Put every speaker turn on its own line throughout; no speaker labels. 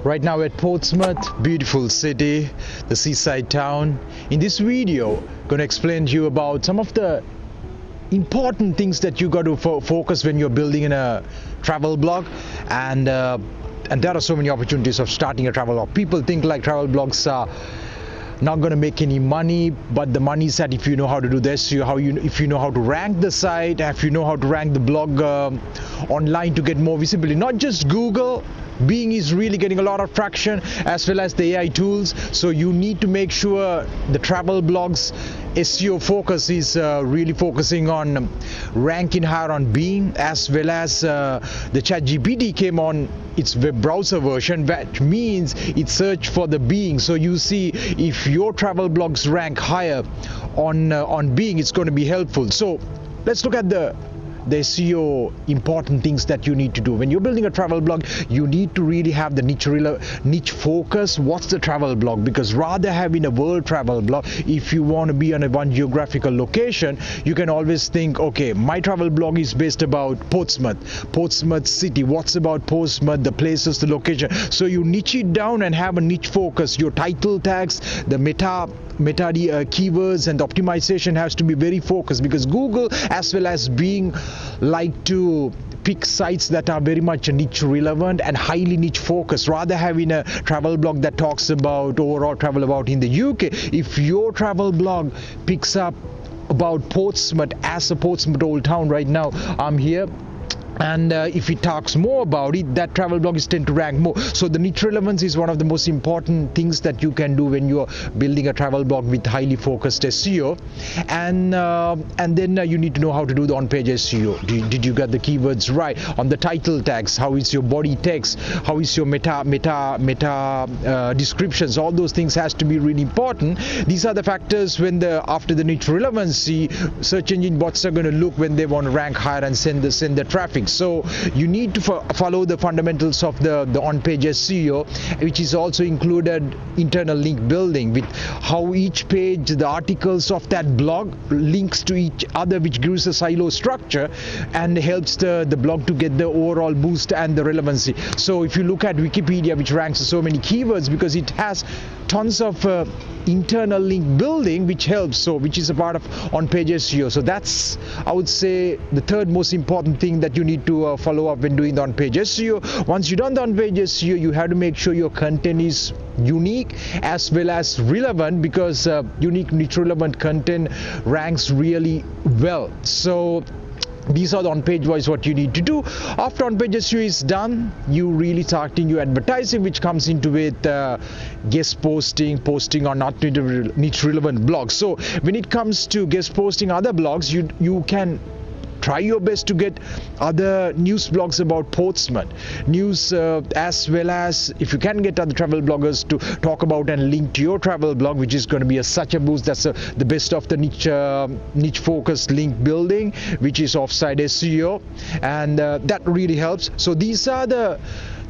Right now at Portsmouth, beautiful city, the seaside town. In this video, going to explain to you about some of the important things that you got to focus when you're building in a travel blog, and there are so many opportunities of starting a travel blog. People think like travel blogs are not going to make any money, but the money is that if you know how to do this, if you know how to rank the site, if you know how to rank the blog online to get more visibility. Not just Google, Bing is really getting a lot of traction, as well as the AI tools. So you need to make sure the travel blogs SEO focus is really focusing on ranking higher on Bing, as well as the ChatGPT came on its web browser version, which means it searched for the Bing. So you see, if your travel blogs rank higher on Bing, it's going to be helpful. So let's look at the SEO important things that you need to do. When you're building a travel blog, you need to really have the niche focus. What's the travel blog? Because rather having a world travel blog, if you want to be on one geographical location, you can always think, okay, my travel blog is based about Portsmouth city. What's about Portsmouth, the places, the location? So you niche it down and have a niche focus. Your title tags, the meta keywords and the optimization has to be very focused, because Google as well as Bing like to pick sites that are very much niche relevant and highly niche focused. Rather having a travel blog that talks about overall travel about in the UK, if your travel blog picks up about Portsmouth as a Portsmouth old town, right now I'm here, and if it talks more about it, that travel blog is tend to rank more. So the niche relevance is one of the most important things that you can do when you're building a travel blog with highly focused SEO. And then you need to know how to do the on-page SEO. Did you get the keywords right? On the title tags, how is your body text? How is your meta descriptions? All those things has to be really important. These are the factors when after the niche relevancy, search engine bots are going to look when they want to rank higher and send the traffic. So you need to follow the fundamentals of the on-page SEO, which is also included internal link building, with how each page, the articles of that blog links to each other, which gives a silo structure and helps the blog to get the overall boost and the relevancy. So if you look at Wikipedia, which ranks so many keywords because it has tons of internal link building, which helps, which is a part of on-page SEO. So that's, I would say, the third most important thing that you need to follow up when doing the on-page SEO. Once you've done the on-page SEO, you have to make sure your content is unique as well as relevant, because unique niche relevant content ranks really well. So these are the on-page wise what you need to do. After on-page SEO is done, you really starting your advertising, which comes into it guest posting on not niche relevant blogs. So when it comes to guest posting other blogs, you can try your best to get other news blogs about Portsmouth news, as well as if you can get other travel bloggers to talk about and link to your travel blog, which is going to be such a boost. That's the best of the niche focused link building, which is offsite SEO, and that really helps. So these are the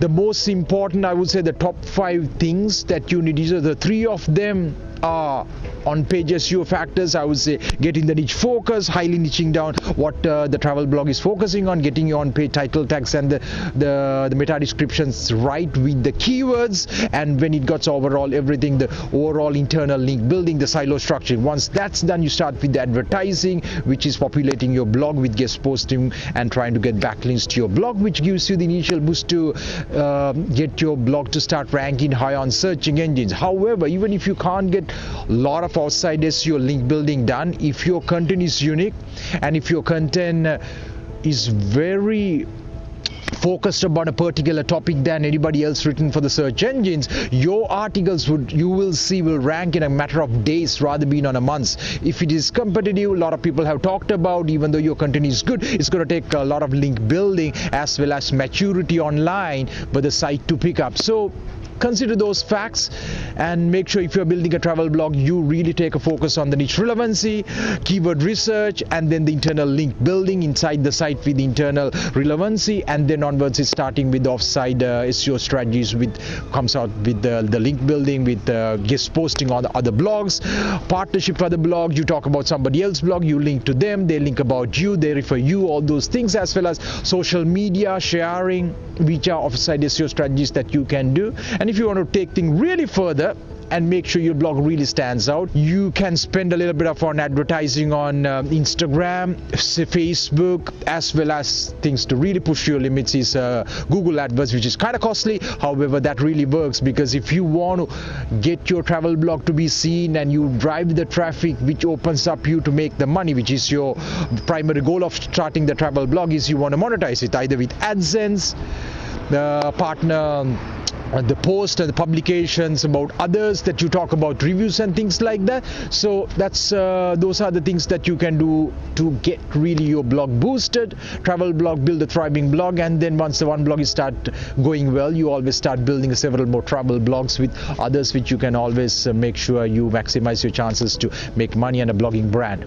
most important, I would say, the top 5 things that you need. These are the 3 of them are on-page SEO factors. I would say getting the niche focus, highly niching down what the travel blog is focusing on, getting your on-page title tags and the meta descriptions right with the keywords, and when it gets overall everything, the overall internal link building, the silo structure. Once that's done, you start with the advertising, which is populating your blog with guest posting and trying to get backlinks to your blog, which gives you the initial boost to get your blog to start ranking high on searching engines. However, even if you can't get a lot of outside SEO link building done, if your content is unique and if your content is very focused about a particular topic than anybody else written for the search engines, your articles will rank in a matter of days rather than on a month. If it is competitive, a lot of people have talked about, even though your content is good, it's going to take a lot of link building as well as maturity online for the site to pick up. So consider those facts and make sure if you're building a travel blog, you really take a focus on the niche relevancy, keyword research, and then the internal link building inside the site with internal relevancy, and then onwards it's starting with the offsite SEO strategies, comes out with the link building, with guest posting on the other blogs, partnership for the blog, you talk about somebody else's blog, you link to them, they link about you, they refer you, all those things, as well as social media sharing, which are offsite SEO strategies that you can do. And And if you want to take things really further and make sure your blog really stands out, you can spend a little bit of on advertising on Instagram, Facebook, as well as things to really push your limits is Google AdWords, which is kind of costly. However, that really works, because if you want to get your travel blog to be seen and you drive the traffic, which opens up you to make the money, which is your primary goal of starting the travel blog, is you want to monetize it either with AdSense, the partner, the post and the publications about others that you talk about, reviews and things like that. So that's those are the things that you can do to get really your blog boosted. Travel blog, build a thriving blog, and then once the one blog is start going well, you always start building several more travel blogs with others, which you can always make sure you maximize your chances to make money and a blogging brand.